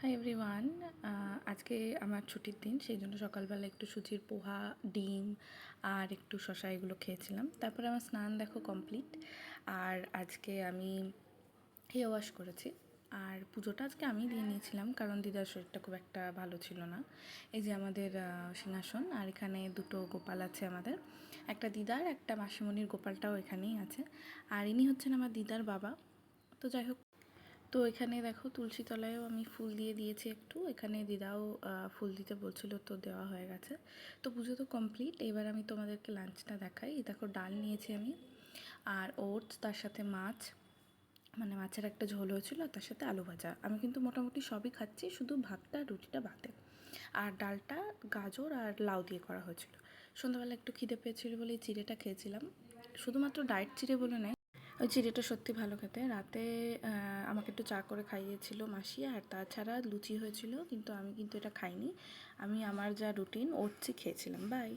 Hi everyone. আজকে আমার ছুটির দিন, সেই জন্য সকালবেলা একটু সুজির পোহা, ডিম আর একটু শসা এগুলো খেয়েছিলাম। তারপরে আমার স্নান দেখো কমপ্লিট। আর আজকে আমি হেয়ার ওয়াশ করেছি। আর পুজোটা আজকে আমি দিয়ে নিয়েছিলাম, কারণ দিদার শরীরটা খুব একটা ভালো ছিল না। এই যে আমাদের সিংহাসন, আর এখানে দুটো গোপাল আছে আমাদের, একটা দিদার একটা মাসিমণির গোপালটাও এখানেই আছে। আর ইনি হচ্ছেন আমার দিদার বাবা। তো যাই হোক, তো এখানে দেখো তুলসী তলায়ও আমি ফুল দিয়ে দিয়েছি একটু, এখানে দিদাও ফুল দিতে বলছিল, তো দেওয়া হয়ে গেছে। তো পুজো তো কমপ্লিট। এবার আমি তোমাদেরকে লাঞ্চটা দেখাই। দেখো ডাল নিয়েছি আমি, আর ওটস, তার সাথে মাছ, মানে মাছের একটা ঝোল হয়েছিল, তার সাথে আলু ভাজা। আমি কিন্তু মোটামুটি সবই খাচ্ছি, শুধু ভাতটা রুটিটা বাদে। আর ডালটা গাজর আর লাউ দিয়ে করা হয়েছিল। সন্ধ্যাবেলা একটু খিদে পেয়েছিল বলে চিড়েটা খেয়েছিলাম, শুধুমাত্র ডায়েট চিড়ে বলে নেয়, ওই চিড়েটা সত্যি ভালো খেতে। রাতে আমাকে একটু চা করে খাইয়েছিল মাসি, আর তাছাড়া লুচি হয়েছিল, কিন্তু আমি কিন্তু এটা খাইনি। আমি আমার যা রুটিন ওটসই খেয়েছিলাম। বাই।